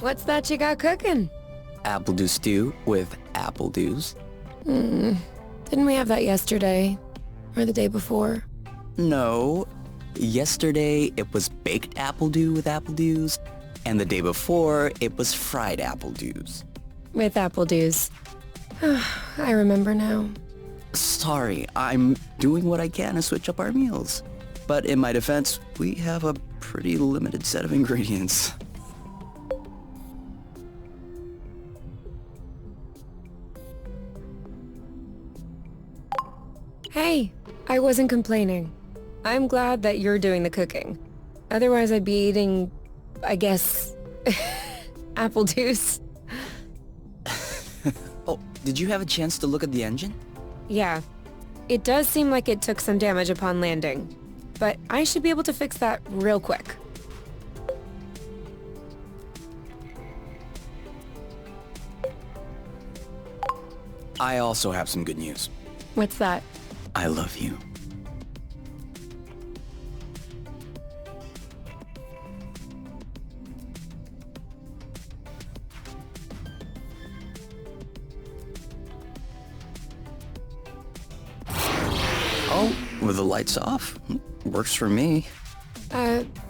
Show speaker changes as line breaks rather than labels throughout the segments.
What's that you got cooking?
Apple dew stew with apple dews.
Didn't we have that yesterday? Or the day before?
No. Yesterday, it was baked apple dew with apple dews, and the day before, it was fried apple dews.
With apple dews. I remember now.
Sorry, I'm doing what I can to switch up our meals. But in my defense, we have a pretty limited set of ingredients.
Hey, I wasn't complaining. I'm glad that you're doing the cooking. Otherwise I'd be eating, I guess, apple juice.
Oh, did you have a chance to look at the engine?
Yeah, it does seem like it took some damage upon landing, but I should be able to fix that real quick.
I also have some good news.
What's that?
I love you. Oh, with the lights off? Works for me.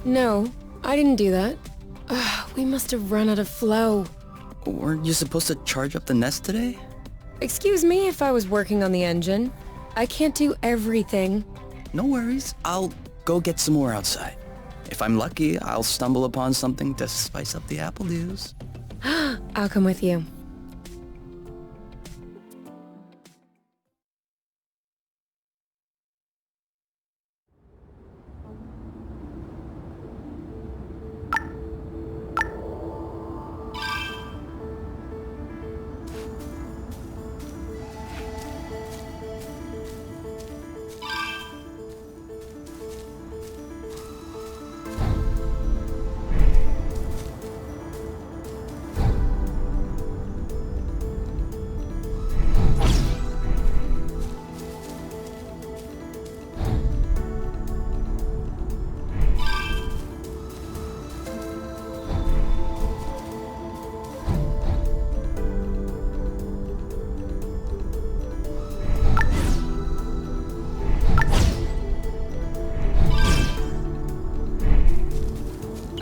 No, I didn't do that. We must have run out of flow.
Weren't you supposed to charge up the nest today?
Excuse me if I was working on the engine. I can't do everything.
No worries. I'll go get some more outside. If I'm lucky, I'll stumble upon something to spice up the apple dews.
I'll come with you.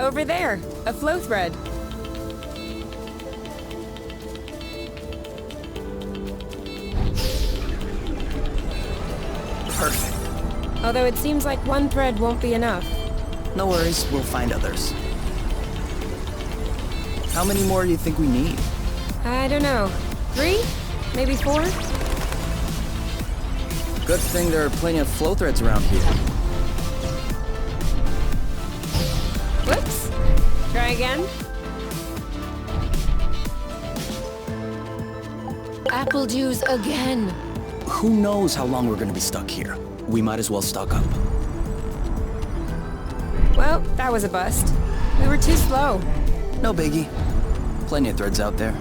Over there, a flow thread.
Perfect.
Although it seems like one thread won't be enough.
No worries, we'll find others. How many more do you think we need?
I don't know. 3? Maybe 4?
Good thing there are plenty of flow threads around here.
Whoops. Try again. Apple juice again.
Who knows how long we're gonna be stuck here? We might as well stock up.
Well, that was a bust. We were too slow.
No biggie. Plenty of threads out there.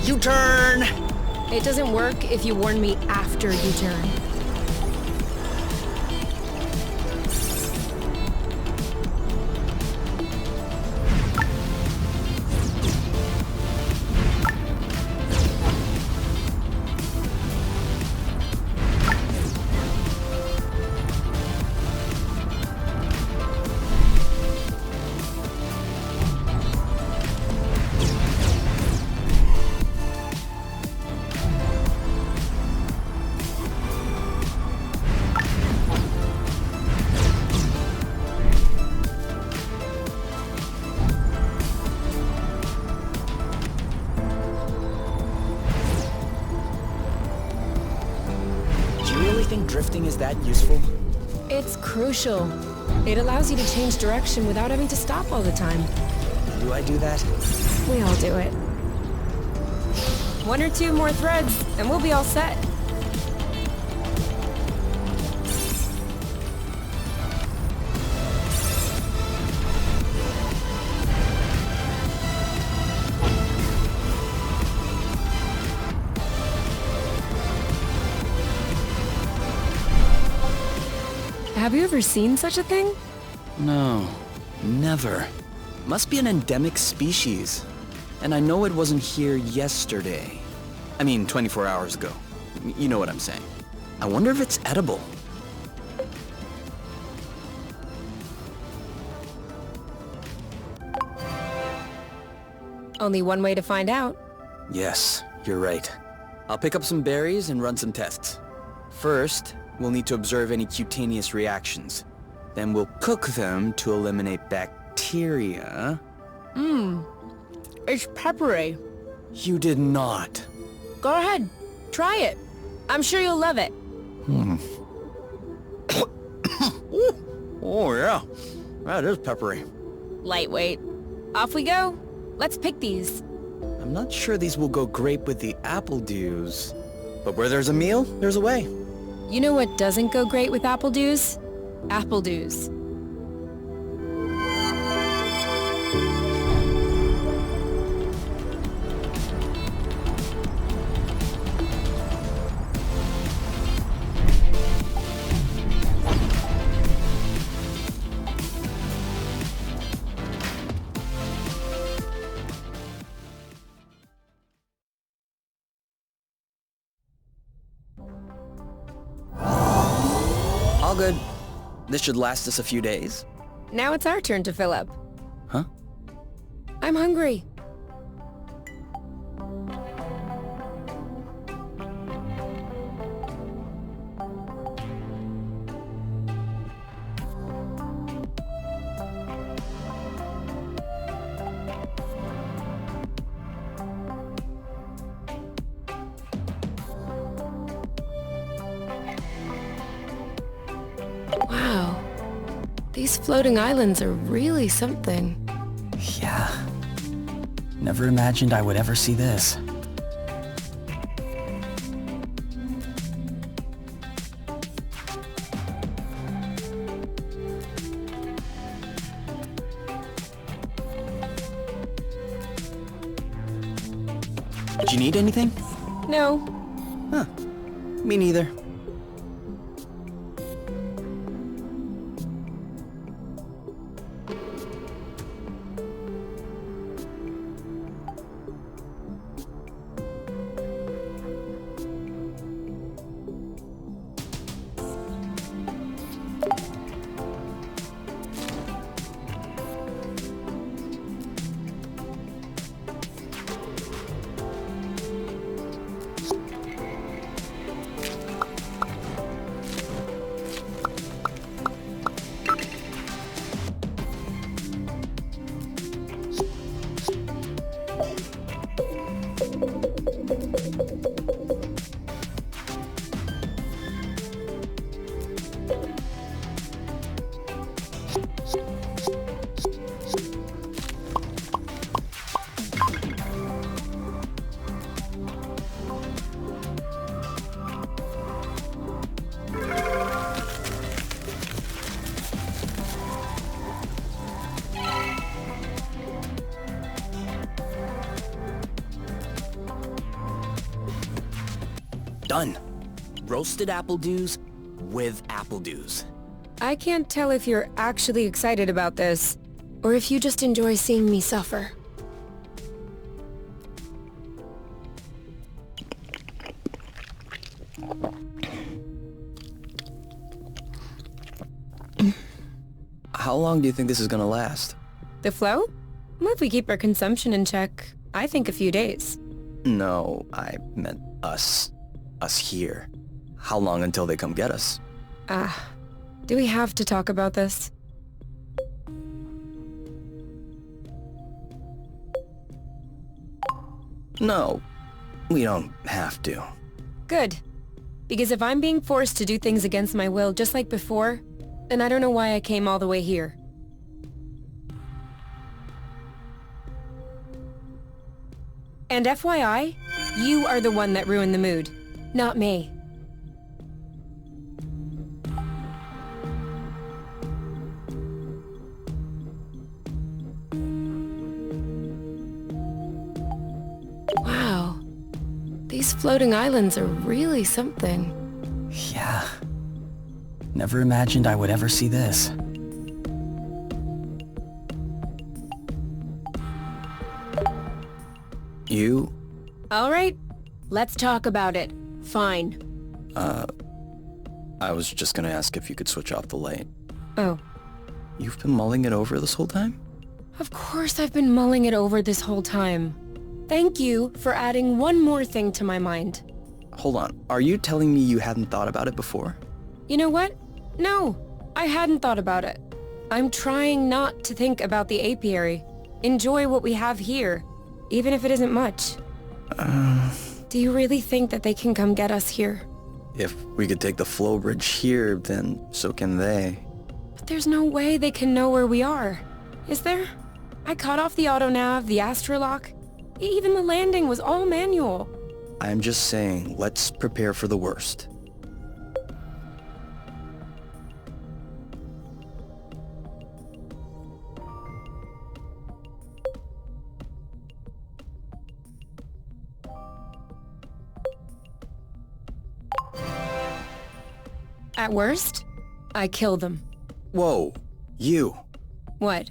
U-turn!
It doesn't work if you warn me after you turn.
drifting is that useful?
It's crucial. It allows you to change direction without having to stop all the time.
Do I do that?
We all do it. One or two more threads, and we'll be all set. Have you ever seen such a thing?
No, never. Must be an endemic species. And I know it wasn't here yesterday. I mean, 24 hours ago. You know what I'm saying. I wonder if it's edible.
Only one way to find out.
Yes, you're right. I'll pick up some berries and run some tests. First, we'll need to observe any cutaneous reactions. Then we'll cook them to eliminate bacteria.
It's peppery.
You did not.
Go ahead. Try it. I'm sure you'll love it.
Oh yeah, that is peppery.
Lightweight. Off we go. Let's pick these.
I'm not sure these will go great with the apple dews. But where there's a meal, there's a way.
You know what doesn't go great with apple dews? Apple dews.
All good. This should last us a few days.
Now it's our turn to fill up.
Huh?
I'm hungry. Wow. These floating islands are really something.
Yeah. Never imagined I would ever see this. Did you need anything?
No.
Huh. Me neither. Done. Roasted apple dews with apple dews.
I can't tell if you're actually excited about this, or if you just enjoy seeing me suffer.
How long do you think this is gonna last?
The flow? Well, if we keep our consumption in check, I think a few days.
No, I meant us. Us here. How long until they come get us?
Do we have to talk about this?
No, we don't have to.
Good. Because if I'm being forced to do things against my will just like before, then I don't know why I came all the way here. And FYI, you are the one that ruined the mood, not me. Wow. These floating islands are really something.
Yeah. Never imagined I would ever see this. You?
Alright, let's talk about it. Fine.
I was just gonna ask if you could switch off the light.
Oh.
You've been mulling it over this whole time?
Of course I've been mulling it over this whole time. Thank you for adding one more thing to my mind.
Hold on, are you telling me you hadn't thought about it before?
You know what? No, I hadn't thought about it. I'm trying not to think about the apiary. Enjoy what we have here, even if it isn't much. Do you really think that they can come get us here?
If we could take the flow bridge here, then so can they.
But there's no way they can know where we are. Is there? I cut off the autonav, the astrolock. Even the landing was all manual.
I'm just saying, let's prepare for the worst.
At worst, I kill them.
Whoa, you.
What?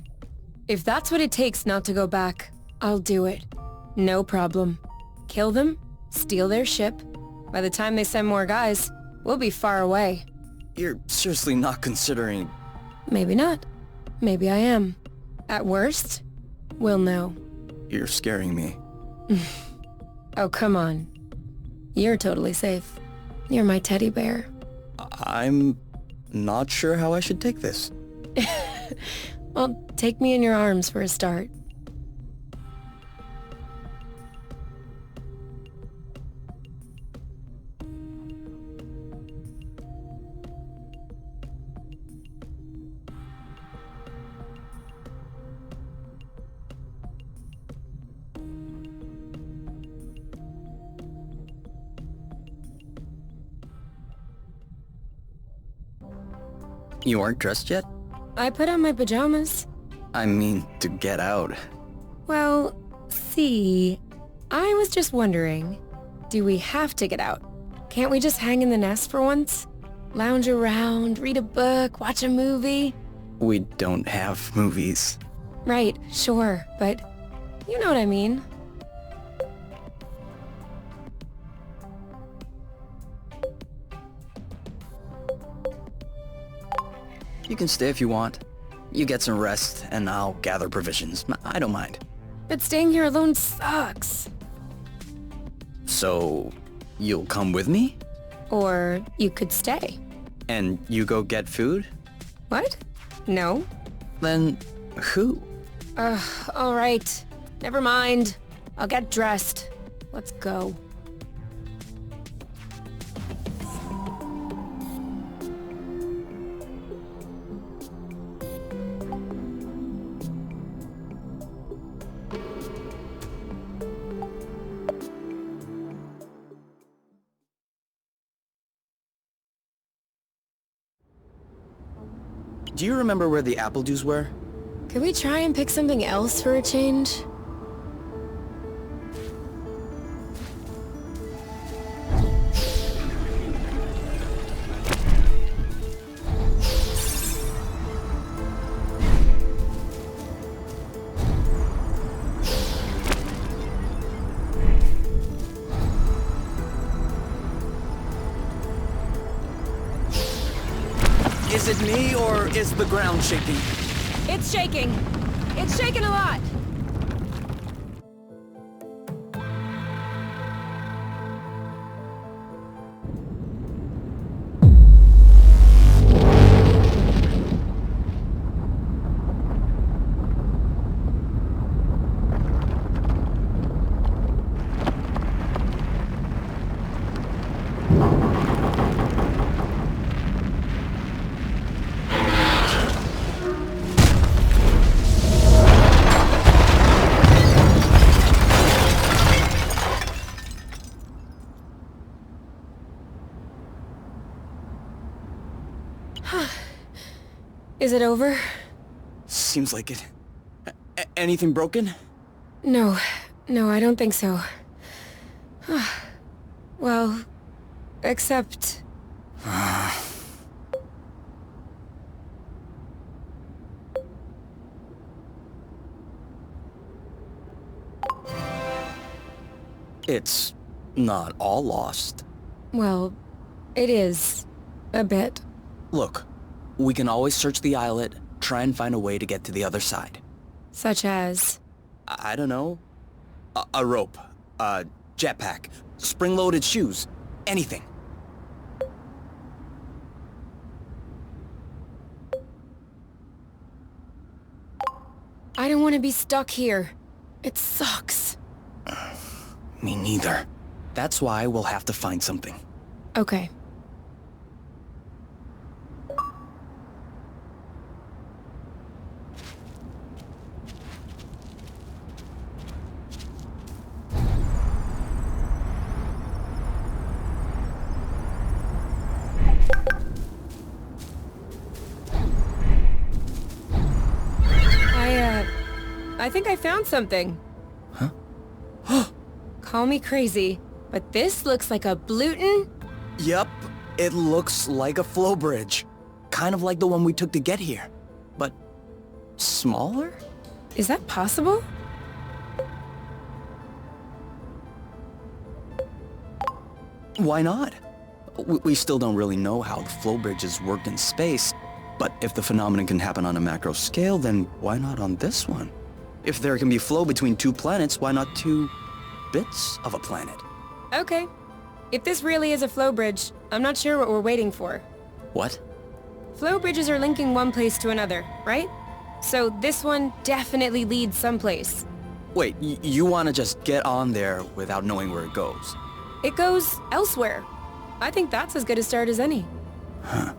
If that's what it takes not to go back, I'll do it. No problem. Kill them, steal their ship. By the time they send more guys, we'll be far away.
You're seriously not considering...
Maybe not. Maybe I am. At worst, we'll know.
You're scaring me.
Oh, come on. You're totally safe. You're my teddy bear.
I'm not sure how I should take this.
Well, take me in your arms for a start.
You aren't dressed yet?
I put on my pajamas.
I mean, to get out.
Well, see, I was just wondering, do we have to get out? Can't we just hang in the nest for once? Lounge around, read a book, watch a movie?
We don't have movies.
Right, sure, but you know what I mean.
You can stay if you want. You get some rest, and I'll gather provisions. I don't mind.
But staying here alone sucks.
So, you'll come with me?
Or you could stay.
And you go get food?
What? No?
Then, who?
All right. Never mind. I'll get dressed. Let's go.
Do you remember where the apple juice were?
Could we try and pick something else for a change?
Is it me, or is the ground shaking?
It's shaking. It's shaking a lot. Is it over?
Seems like it. Anything broken?
No, I don't think so. Well, except...
It's not all lost.
Well, it is. A bit.
Look, we can always search the islet, try and find a way to get to the other side.
Such as...
I don't know. A rope, a jetpack, spring-loaded shoes, anything.
I don't want to be stuck here. It sucks.
Me neither. That's why we'll have to find something.
Okay. I think I found something.
Huh?
Call me crazy, but this looks like a Bluton?
Yep, it looks like a flow bridge. Kind of like the one we took to get here. But smaller?
Is that possible?
Why not? We still don't really know how the flow bridges work in space, but if the phenomenon can happen on a macro scale, then why not on this one? If there can be flow between two planets, why not two bits of a planet?
Okay. If this really is a flow bridge, I'm not sure what we're waiting for.
What?
Flow bridges are linking one place to another, right? So this one definitely leads someplace.
Wait, you want to just get on there without knowing where it goes?
It goes elsewhere. I think that's as good a start as any.
Huh.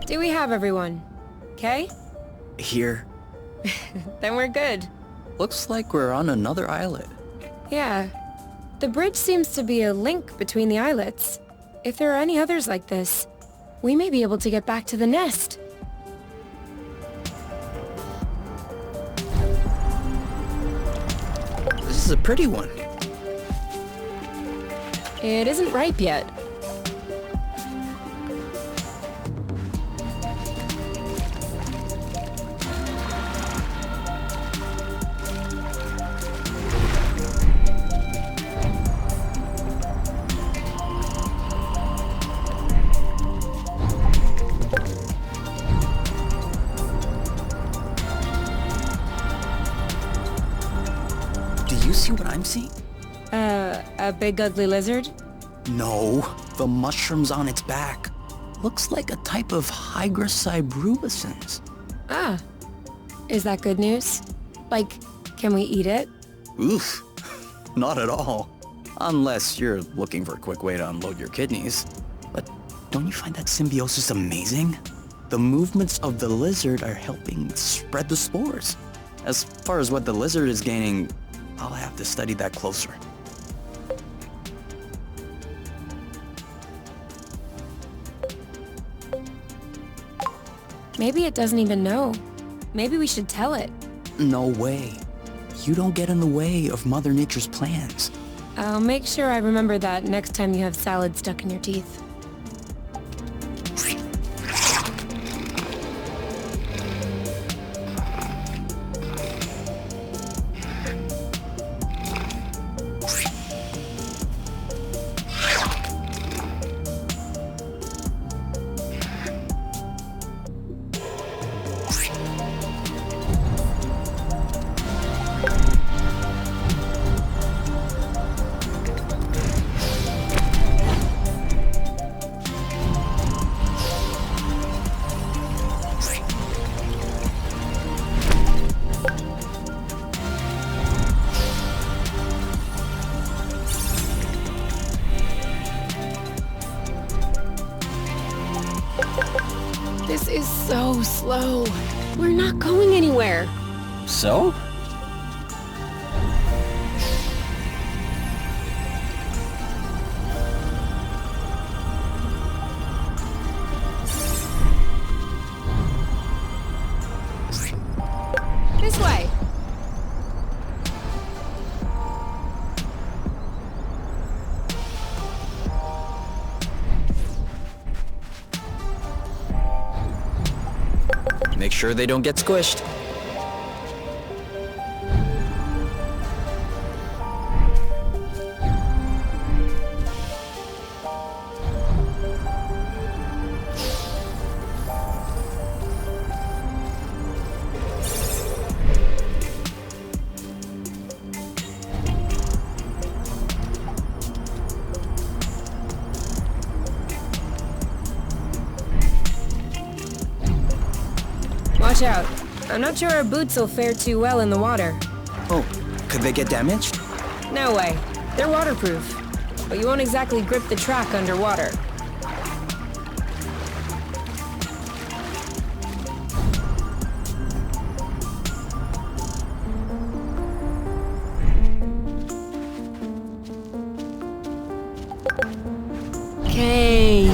Do we have everyone? Okay?
Here.
Then we're good.
Looks like we're on another islet.
Yeah. The bridge seems to be a link between the islets. If there are any others like this, we may be able to get back to the nest.
This is a pretty one.
It isn't ripe yet.
Do you see what I'm seeing?
A big ugly lizard?
No, the mushrooms on its back. Looks like a type of hygroscybrubescens.
Ah. Is that good news? Like, can we eat it?
Oof, not at all. Unless you're looking for a quick way to unload your kidneys. But don't you find that symbiosis amazing? The movements of the lizard are helping spread the spores. As far as what the lizard is gaining, I'll have to study that closer.
Maybe it doesn't even know. Maybe we should tell it.
No way. You don't get in the way of Mother Nature's plans.
I'll make sure I remember that next time you have salad stuck in your teeth. is so slow. We're not going anywhere.
So?
This way.
Make sure they don't get squished.
Watch out. I'm not sure our boots will fare too well in the water.
Oh, could they get damaged?
No way. They're waterproof. But you won't exactly grip the track underwater. Okay.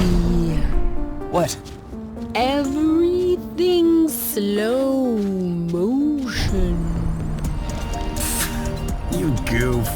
What?
Everything slow motion.
You goof.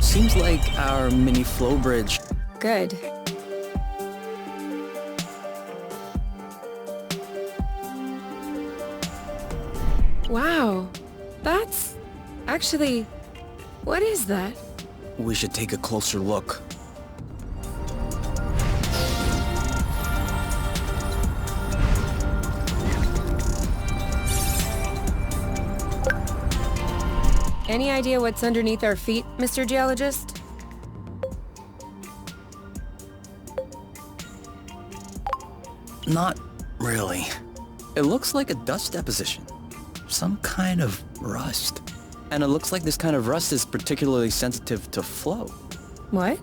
Seems like our mini flow bridge.
Good. Wow. That's... actually... what is that?
We should take a closer look.
Any idea what's underneath our feet, Mr. Geologist?
Not really. It looks like a dust deposition. Some kind of rust. And it looks like this kind of rust is particularly sensitive to flow.
What?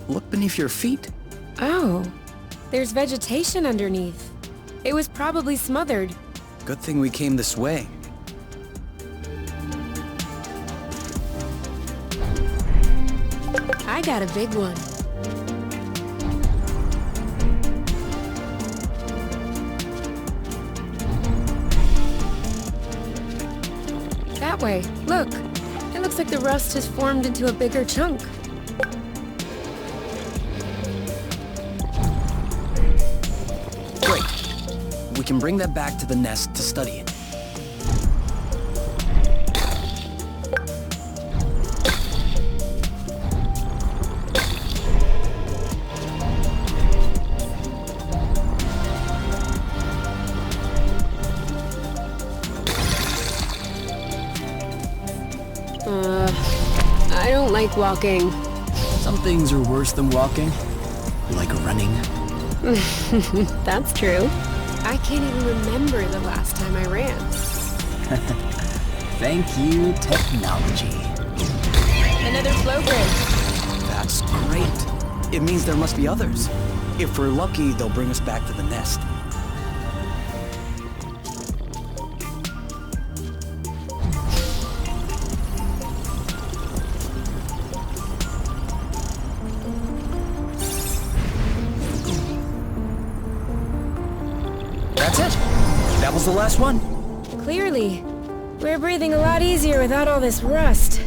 Look beneath your feet.
Oh. There's vegetation underneath. It was probably smothered.
Good thing we came this way.
I got a big one. That way. Look. It looks like the rust has formed into a bigger chunk.
Great. We can bring that back to the nest to study it.
I don't like walking.
Some things are worse than walking. Like running.
That's true. I can't even remember the last time I ran.
Thank you, technology.
Another flow bridge.
That's great. It means there must be others. If we're lucky, they'll bring us back to the nest. That's it. That was the last one.
Clearly. We're breathing a lot easier without all this rust.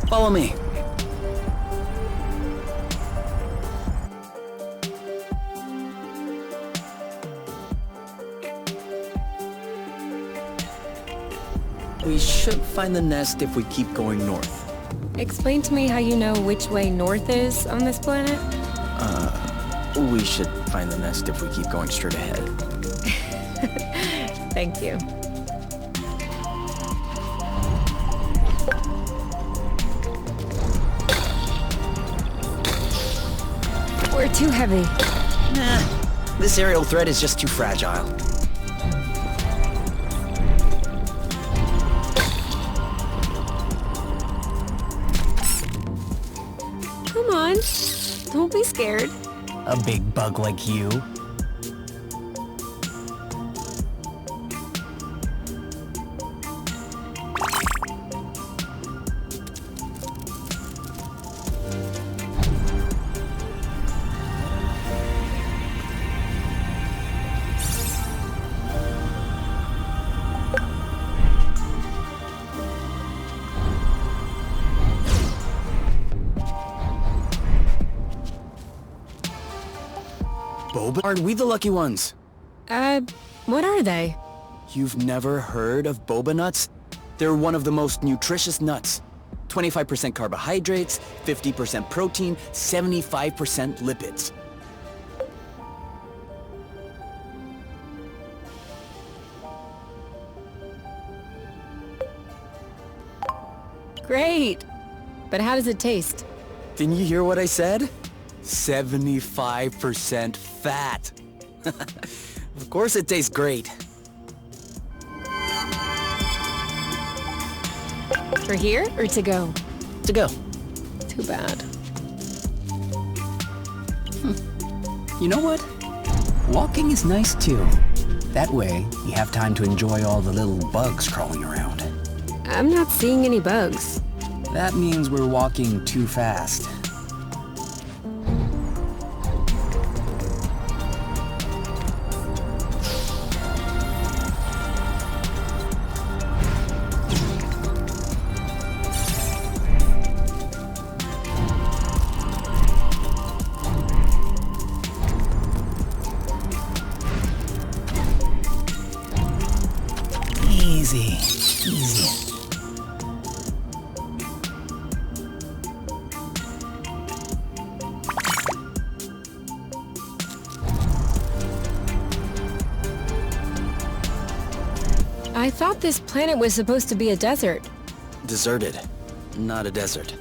Follow me. We should find the nest if we keep going north.
Explain to me how you know which way north is on this planet?
We should find the nest if we keep going straight ahead.
Thank you. We're too heavy.
Nah, this aerial thread is just too fragile.
Come on, don't be scared.
A big bug like you? Boba? Aren't we the lucky ones?
What are they?
You've never heard of boba nuts? They're one of the most nutritious nuts. 25% carbohydrates, 50% protein, 75% lipids.
Great! But how does it taste?
Didn't you hear what I said? 75% fat. Of course it tastes great.
For here or to go?
To go.
Too bad.
You know what? Walking is nice too. That way, you have time to enjoy all the little bugs crawling around.
I'm not seeing any bugs.
That means we're walking too fast. Easy.
I thought this planet was supposed to be a desert.
Deserted, not a desert.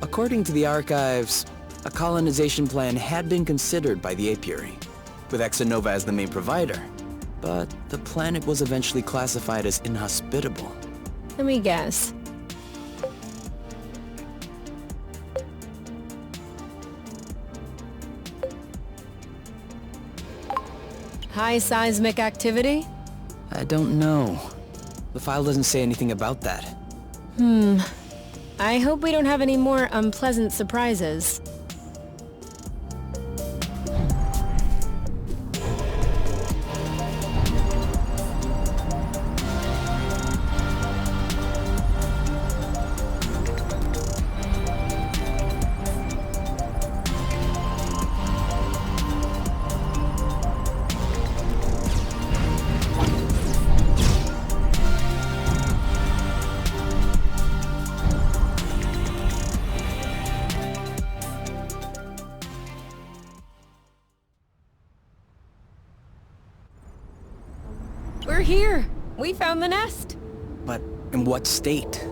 According to the archives, a colonization plan had been considered by the apiary, with Exonova as the main provider. But the planet was eventually classified as inhospitable.
Let me guess. High seismic activity?
I don't know. The file doesn't say anything about that.
I hope we don't have any more unpleasant surprises. We're here! We found the nest!
But in what state?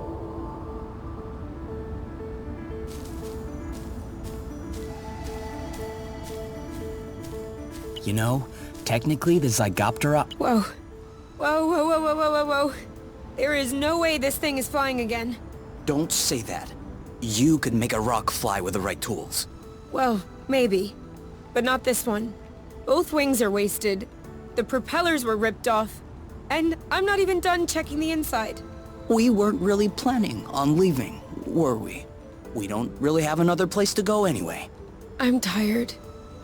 You know, technically the Zygoptera...
Whoa. Whoa. There is no way this thing is flying again.
Don't say that. You could make a rock fly with the right tools.
Well, maybe. But not this one. Both wings are wasted. The propellers were ripped off. And I'm not even done checking the inside.
We weren't really planning on leaving, were we? We don't really have another place to go anyway.
I'm tired.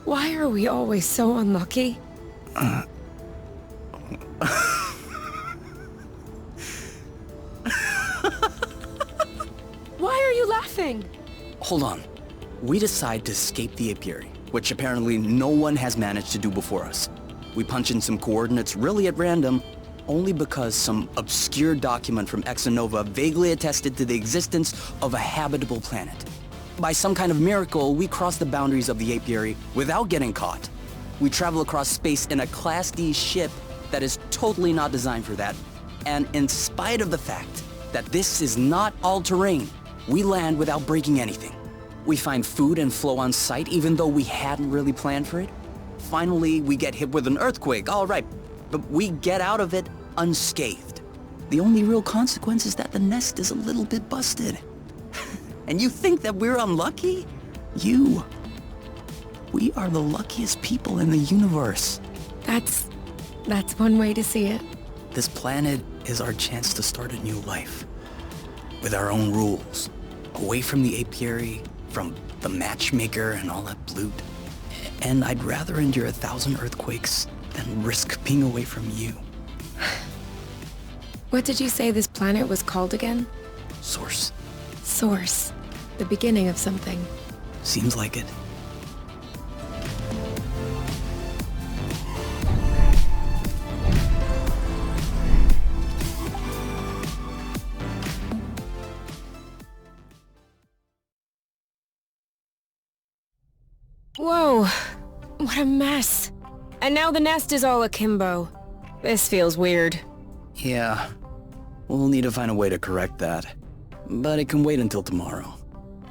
Why are we always so unlucky? Why are you laughing?
Hold on. We decide to escape the apiary, which apparently no one has managed to do before us. We punch in some coordinates really at random, only because some obscure document from Exonova vaguely attested to the existence of a habitable planet. By some kind of miracle, we cross the boundaries of the apiary without getting caught. We travel across space in a Class D ship that is totally not designed for that. And in spite of the fact that this is not all-terrain, we land without breaking anything. We find food and flow on site even though we hadn't really planned for it. Finally, we get hit with an earthquake, all right, but we get out of it unscathed. The only real consequence is that the nest is a little bit busted. And you think that we're unlucky? We are the luckiest people in the universe.
That's one way to see it.
This planet is our chance to start a new life. With our own rules. Away from the apiary, from the matchmaker and all that loot. And I'd rather endure 1,000 earthquakes than risk being away from you.
What did you say this planet was called again?
Source.
Source. The beginning of something.
Seems like it.
Whoa, what a mess. And now the nest is all akimbo. This feels weird.
Yeah, we'll need to find a way to correct that. But it can wait until tomorrow.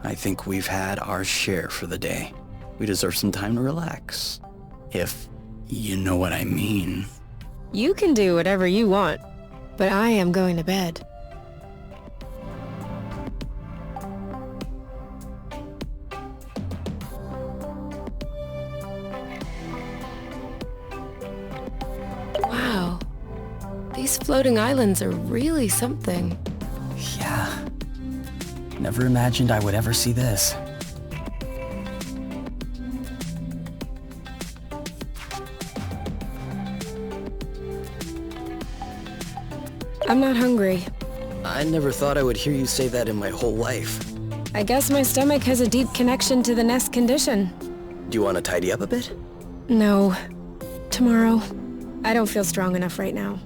I think we've had our share for the day. We deserve some time to relax. If you know what I mean.
You can do whatever you want, but I am going to bed. Wow, these floating islands are really something.
Yeah. Never imagined I would ever see this.
I'm not hungry.
I never thought I would hear you say that in my whole life.
I guess my stomach has a deep connection to the nest condition.
Do you want to tidy up a bit?
No. Tomorrow. I don't feel strong enough right now.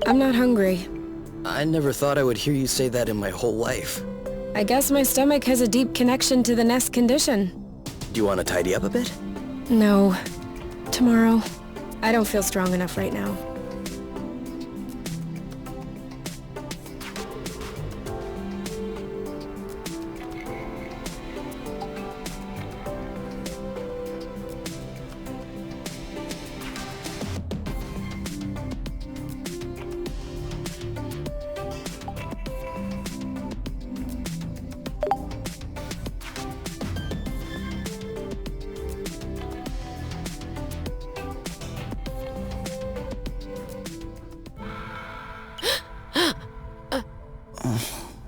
I'm not hungry.
I never thought I would hear you say that in my whole life.
I guess my stomach has a deep connection to the nest condition.
Do you want to tidy up a bit?
No. Tomorrow. I don't feel strong enough right now.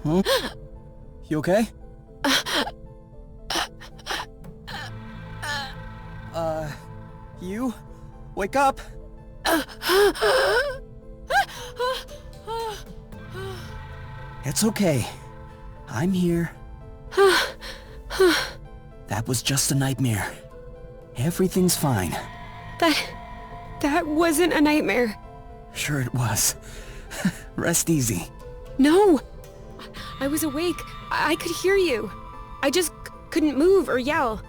Huh? You okay? You? Wake up! It's okay. I'm here. That was just a nightmare. Everything's fine.
That wasn't a nightmare.
Sure it was. Rest easy.
No! I was awake. I could hear you. I just couldn't move or yell.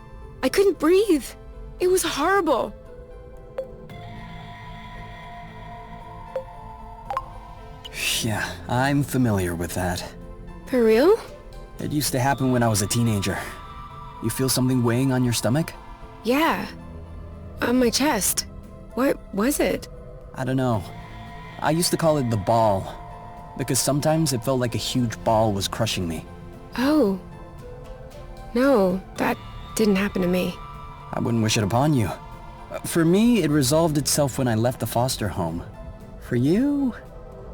I couldn't breathe. It was horrible.
Yeah, I'm familiar with that.
For real?
It used to happen when I was a teenager. You feel something weighing on your stomach?
Yeah. On my chest. What was it?
I don't know. I used to call it the ball, because sometimes it felt like a huge ball was crushing me.
Oh. No, that didn't happen to me.
I wouldn't wish it upon you. For me, it resolved itself when I left the foster home. For you,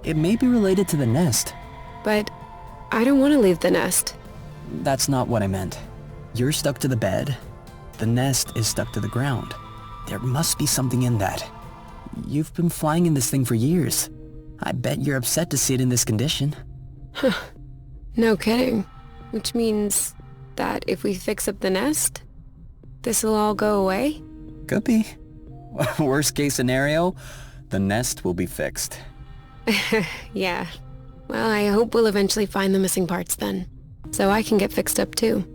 it may be related to the nest.
But I don't want to leave the nest.
That's not what I meant. You're stuck to the bed. The nest is stuck to the ground. There must be something in that. You've been flying in this thing for years. I bet you're upset to see it in this condition.
Huh. No kidding. Which means that if we fix up the nest, this'll all go away?
Could be. Worst case scenario, the nest will be fixed.
Yeah. Well, I hope we'll eventually find the missing parts then, so I can get fixed up too.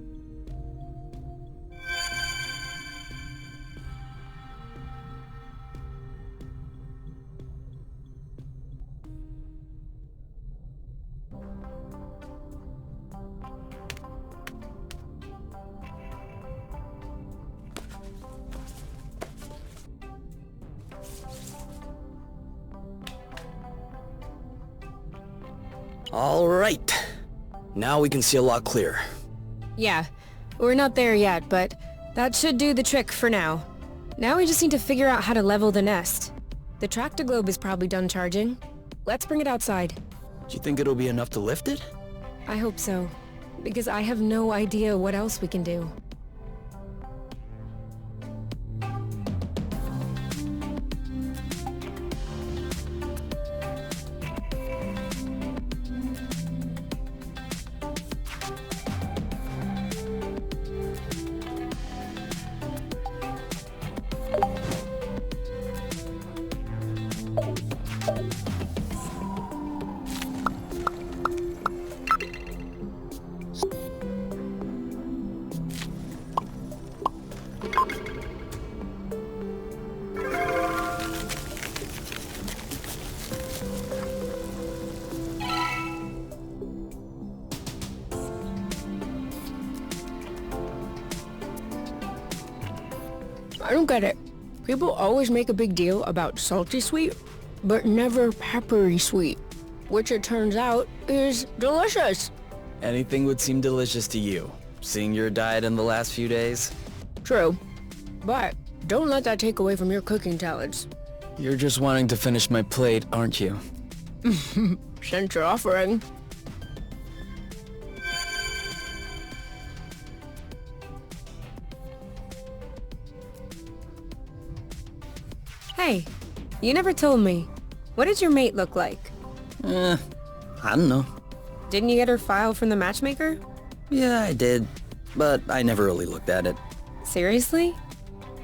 All right. Now we can see a lot clearer.
Yeah, we're not there yet, but that should do the trick for now. Now we just need to figure out how to level the nest. The tractor globe is probably done charging. Let's bring it outside.
Do you think it'll be enough to lift it?
I hope so, because I have no idea what else we can do. I don't get it. People always make a big deal about salty sweet, but never peppery sweet, which it turns out is delicious.
Anything would seem delicious to you, seeing your diet in the last few days.
True, but don't let that take away from your cooking talents.
You're just wanting to finish my plate, aren't you?
Since you're offering. Hey, you never told me. What did your mate look like?
I don't know.
Didn't you get her file from the matchmaker?
Yeah, I did, but I never really looked at it.
Seriously?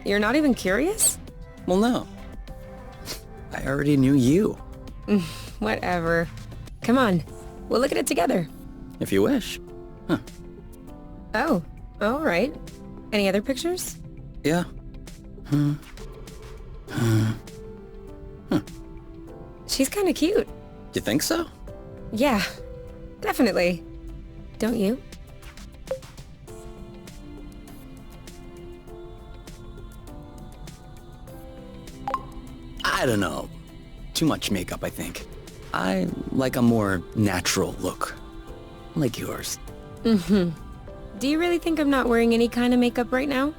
You're not even curious?
Well, no. I already knew you.
Whatever. Come on, we'll look at it together.
If you wish. Huh.
Oh, all right. Any other pictures?
Yeah.
She's kind of cute.
You think so?
Yeah, definitely. Don't you?
I don't know. Too much makeup, I think. I like a more natural look. Like yours.
Do you really think I'm not wearing any kind of makeup right now?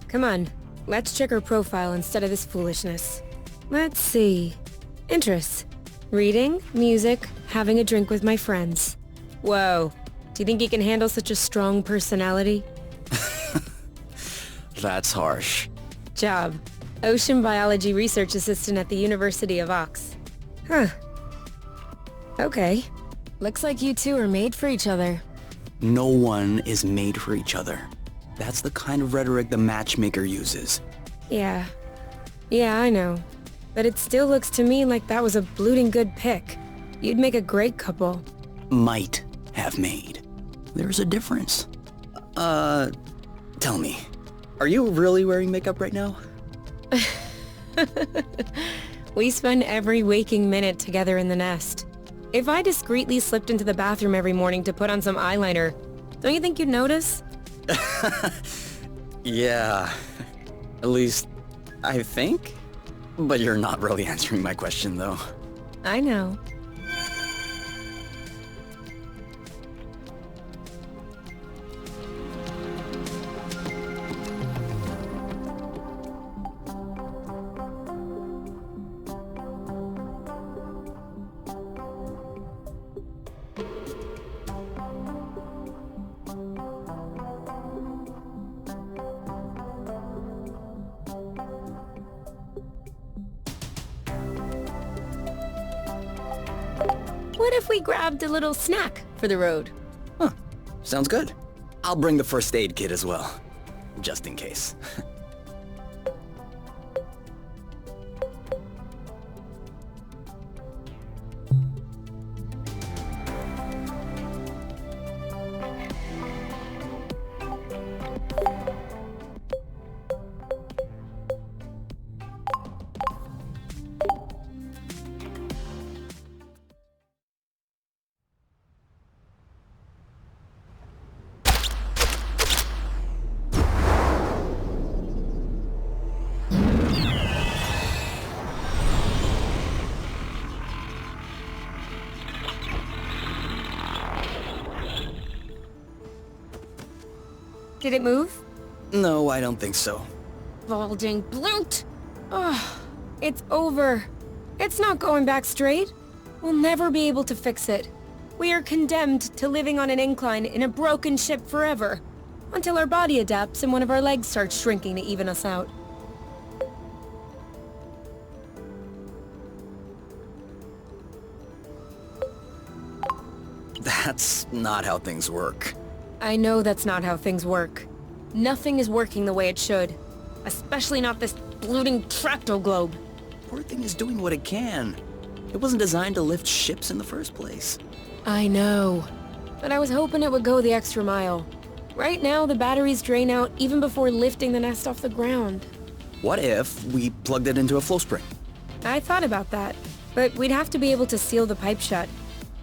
Come on, let's check her profile instead of this foolishness. Let's see. Interests. Reading, music, having a drink with my friends. Whoa. Do you think you can handle such a strong personality?
That's harsh.
Job. Ocean biology research assistant at the University of Ox. Huh. Okay. Looks like you two are made for each other.
No one is made for each other. That's the kind of rhetoric the matchmaker uses.
Yeah. Yeah, I know. But it still looks to me like that was a blooting good pick. You'd make a great couple.
Might have made. There's a difference. Tell me, are you really wearing makeup right now?
We spend every waking minute together in the nest. If I discreetly slipped into the bathroom every morning to put on some eyeliner, don't you think you'd notice?
Yeah, at least I think. But you're not really answering my question, though.
I know. What if we grabbed a little snack for the road?
Huh, sounds good. I'll bring the first aid kit as well. just in case.
Did it move?
No, I don't think so.
Balding bloat! Oh, it's over. It's not going back straight. We'll never be able to fix it. We are condemned to living on an incline in a broken ship forever, until our body adapts and one of our legs starts shrinking to even us out.
That's not how things work.
I know that's not how things work. Nothing is working the way it should. Especially not this bloating tracto globe.
Poor thing is doing what it can. It wasn't designed to lift ships in the first place.
I know. But I was hoping it would go the extra mile. Right now, the batteries drain out even before lifting the nest off the ground.
What if we plugged it into a flow spring?
I thought about that, but we'd have to be able to seal the pipe shut.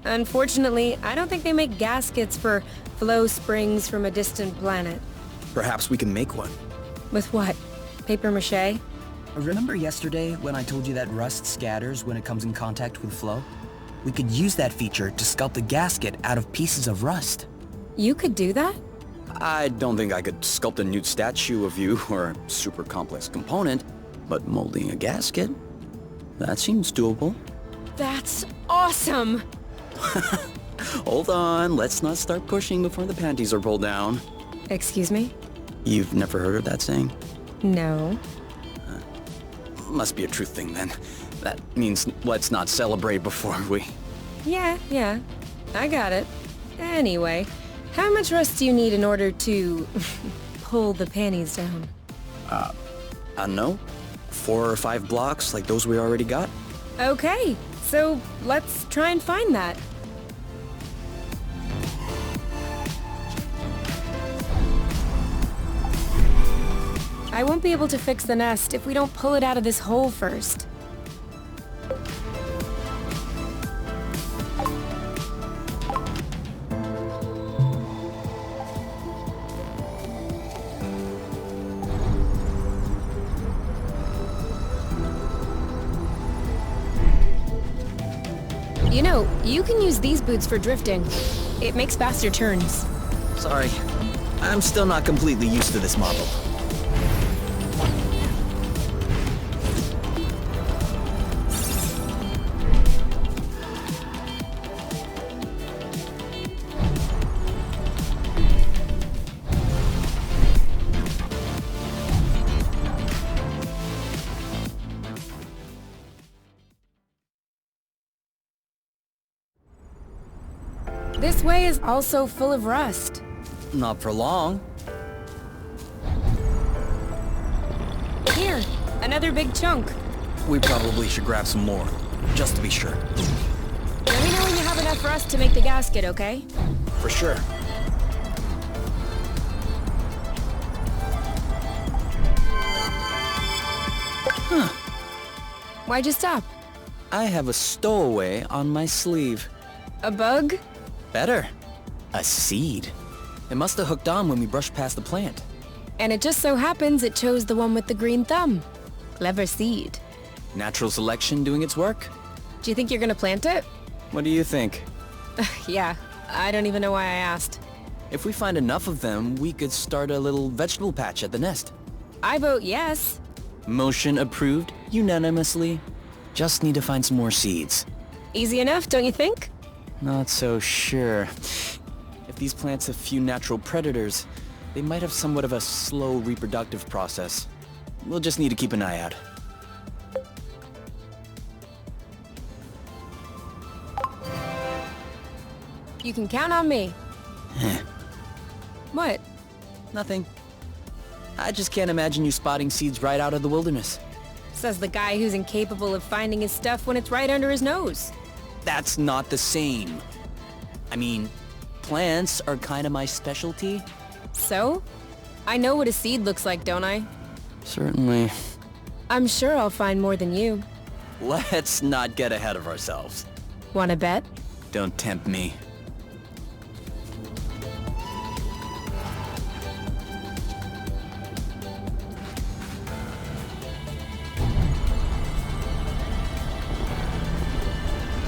Unfortunately, I don't think they make gaskets for flow springs from a distant planet.
Perhaps we can make one.
With what? Paper mache?
Remember yesterday when I told you that rust scatters when it comes in contact with flow? We could use that feature to sculpt a gasket out of pieces of rust.
You could do that?
I don't think I could sculpt a nude statue of you or a super complex component, but molding a gasket? That seems doable.
That's awesome!
Hold on, let's not start pushing before the panties are pulled down.
Excuse me?
You've never heard of that saying?
No.
Must be a truth thing then. That means let's not celebrate before we...
Yeah. I got it. Anyway, how much rust do you need in order to pull the panties down?
I don't know. 4 or 5 blocks like those we already got?
Okay, so let's try and find that. I won't be able to fix the nest if we don't pull it out of this hole first. You know, you can use these boots for drifting. It makes faster turns.
Sorry. I'm still not completely used to this model.
This way is also full of rust.
Not for long.
Here, another big chunk.
We probably should grab some more, just to be sure.
Let me know when you have enough rust to make the gasket, okay?
For sure. Huh.
Why'd you stop?
I have a stowaway on my sleeve.
A bug?
Better. A seed. It must have hooked on when we brushed past the plant.
And it just so happens it chose the one with the green thumb. Clever seed.
Natural selection doing its work?
Do you think you're gonna plant it?
What do you think?
Yeah, I don't even know why I asked.
If we find enough of them, we could start a little vegetable patch at the nest.
I vote yes.
Motion approved unanimously. Just need to find some more seeds.
Easy enough, don't you think?
Not so sure. If these plants have few natural predators, they might have somewhat of a slow reproductive process. We'll just need to keep an eye out.
You can count on me. What?
Nothing. I just can't imagine you spotting seeds right out of the wilderness.
Says the guy who's incapable of finding his stuff when it's right under his nose.
That's not the same. I mean, plants are kind of my specialty.
So? I know what a seed looks like, don't I?
Certainly.
I'm sure I'll find more than you.
Let's not get ahead of ourselves.
Wanna bet?
Don't tempt me.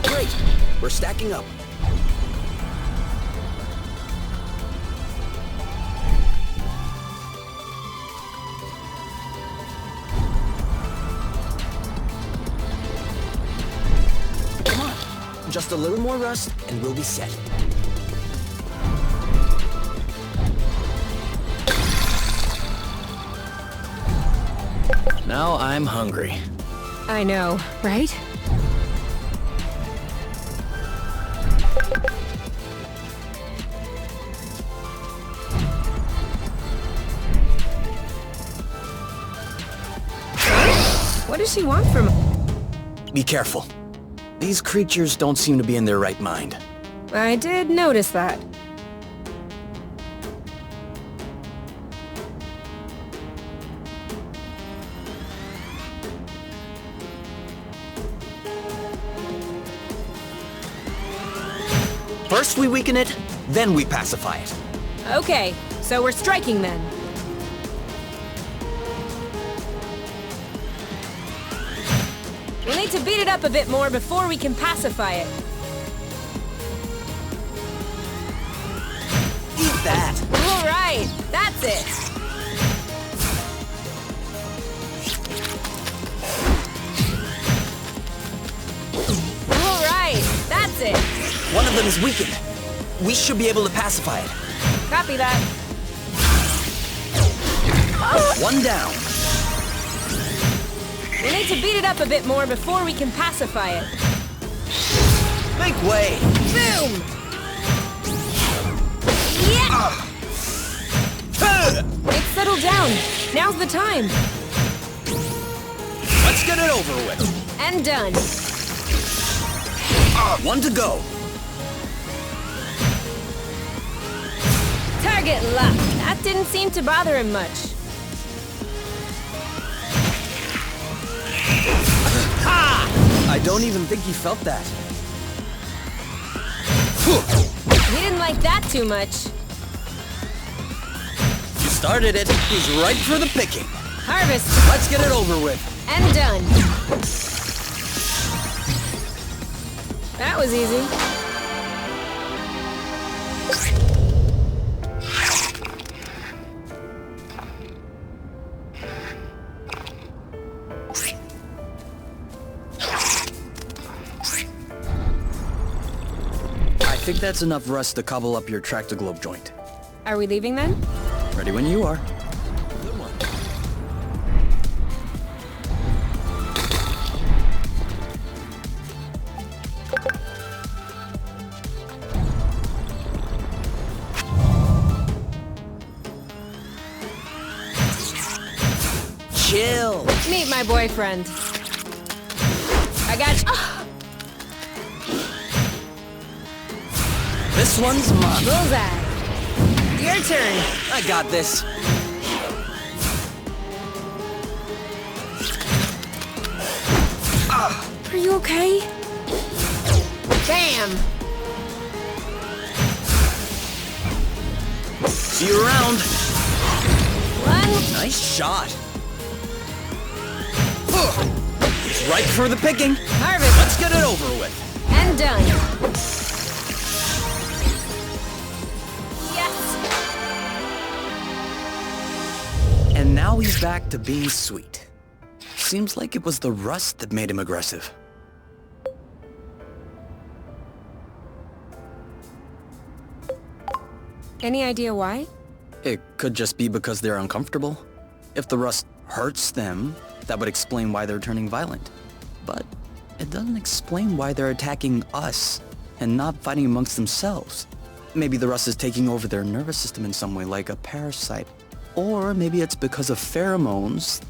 Great! We're stacking up. Come on! Just a little more rust and we'll be set.
Now I'm hungry.
I know, right? What does she want from me?
Be careful. These creatures don't seem to be in their right mind.
I did notice that.
First we weaken it, then we pacify it.
Okay, so we're striking then. We'll need to beat it up a bit more before we can pacify it.
Eat that!
All right, that's it. All right, that's it.
One of them is weakened. We should be able to pacify it.
Copy that.
One down.
We'll need to beat it up a bit more before we can pacify it.
Make way!
Boom! Yeah! It's settled down. Now's the time.
Let's get it over with.
And done.
One to go.
Target locked. That didn't seem to bother him much.
I don't even think he felt that.
He didn't like that too much.
You started it. He's ripe for the picking.
Harvest.
Let's get it over with.
And done. That was easy.
I think that's enough rust to cobble up your tractoglobe joint.
Are we leaving then?
Ready when you are.
Good one. Chill.
Meet my boyfriend. I got you.
This one's mine.
Bullseye. Your turn.
I got this.
Are you okay? Bam!
See you around.
One.
Nice shot. It's ripe for the picking.
Harvest.
Let's get it over with.
And done. Yes!
And now he's back to being sweet. Seems like it was the rust that made him aggressive.
Any idea why?
It could just be because they're uncomfortable. If the rust hurts them, that would explain why they're turning violent. But it doesn't explain why they're attacking us and not fighting amongst themselves. Maybe the rust is taking over their nervous system in some way, like a parasite. Or maybe it's because of pheromones.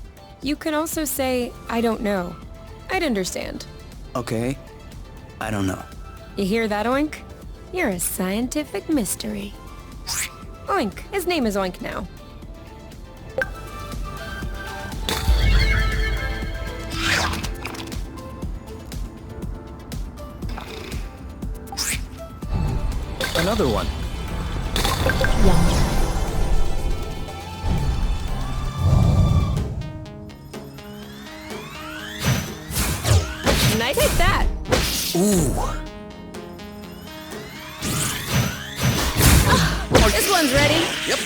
You can also say, I don't know. I'd understand.
Okay, I don't know.
You hear that, Oink? You're a scientific mystery. Oink. His name is Oink now.
Another one.
And I take that.
Ooh.
This one's ready.
Yep.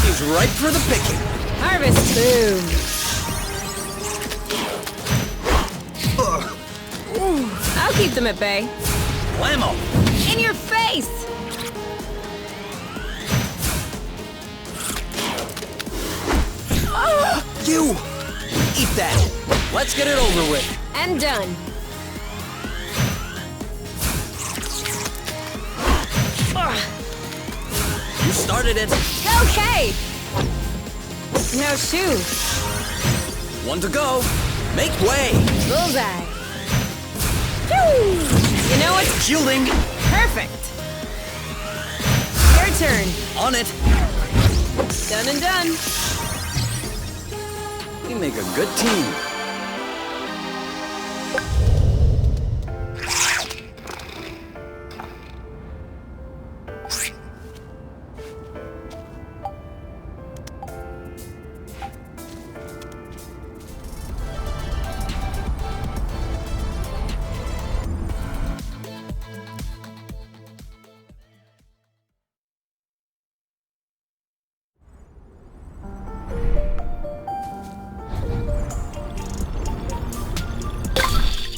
He's ripe for the picking.
Harvest. Boom. Ooh, I'll keep them at bay.
Whammo.
In your face!
You! Eat that. Let's get it over with.
And done.
You started it.
Okay! Now shoot.
One to go. Make way.
Bullseye. Woo! You know what?
Shielding.
Perfect. Your turn.
On it.
Done and done.
We make a good team.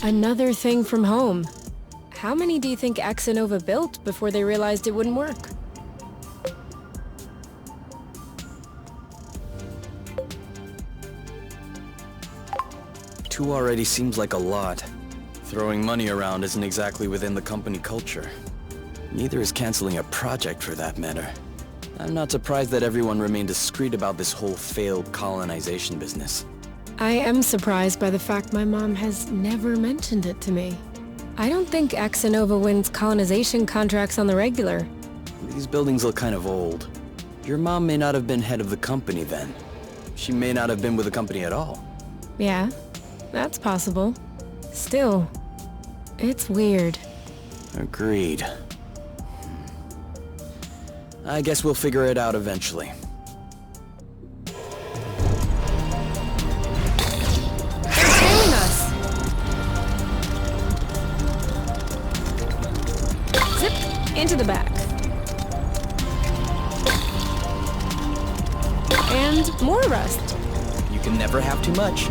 Another thing from home. How many do you think Exanova built before they realized it wouldn't work?
Two already seems like a lot. Throwing money around isn't exactly within the company culture. Neither is canceling a project for that matter. I'm not surprised that everyone remained discreet about this whole failed colonization business.
I am surprised by the fact my mom has never mentioned it to me. I don't think Exanova wins colonization contracts on the regular.
These buildings look kind of old. Your mom may not have been head of the company then. She may not have been with the company at all.
Yeah, that's possible. Still, it's weird.
Agreed. I guess we'll figure it out eventually.
Into the back. And more rust.
You can never have too much.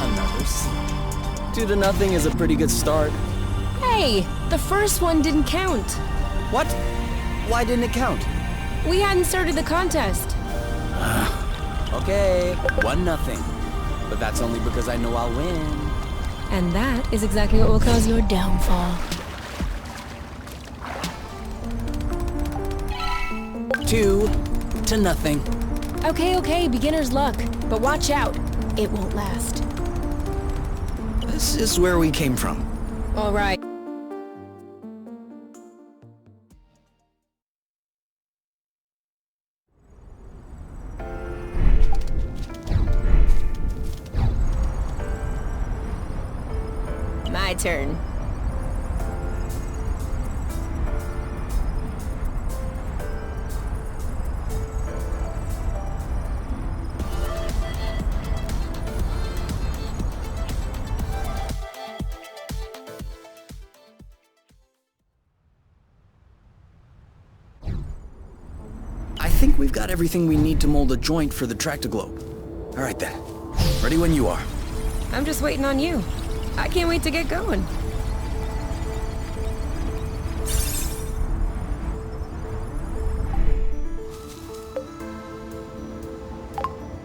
Another C. 2-0 is a pretty good start.
Hey, the first one didn't count.
What? Why didn't it count?
We hadn't started the contest.
Okay, 1-0. But that's only because I know I'll win.
And that is exactly what will cause your downfall.
2-0.
Okay, beginner's luck. But watch out. It won't last.
This is where we came from.
All right. My turn.
I think we've got everything we need to mold a joint for the tractoglobe. All right then. Ready when you are.
I'm just waiting on you. I can't wait to get going.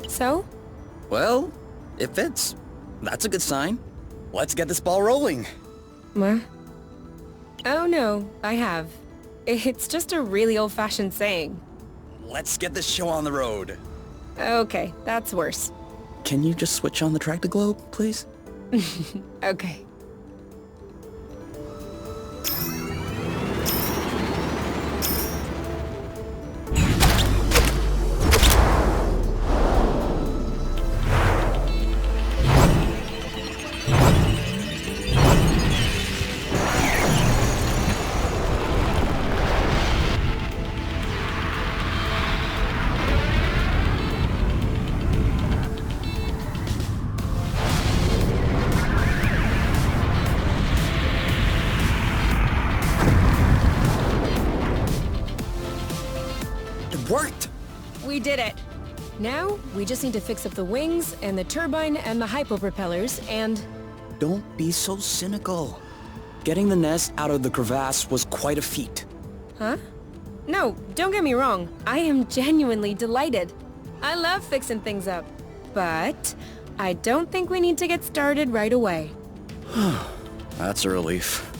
So,
Well, it fits. That's a good sign.
Let's get this ball rolling.
What? Oh no, I have. It's just a really old-fashioned saying.
Let's get this show on the road.
Okay, that's worse.
Can you just switch on the Tractoglobe, please?
Okay.
Worked!
We did it! Now, we just need to fix up the wings, and the turbine, and the hypopropellers, and...
Don't be so cynical. Getting the nest out of the crevasse was quite a feat.
Huh? No, don't get me wrong. I am genuinely delighted. I love fixing things up. But I don't think we need to get started right away.
That's a relief.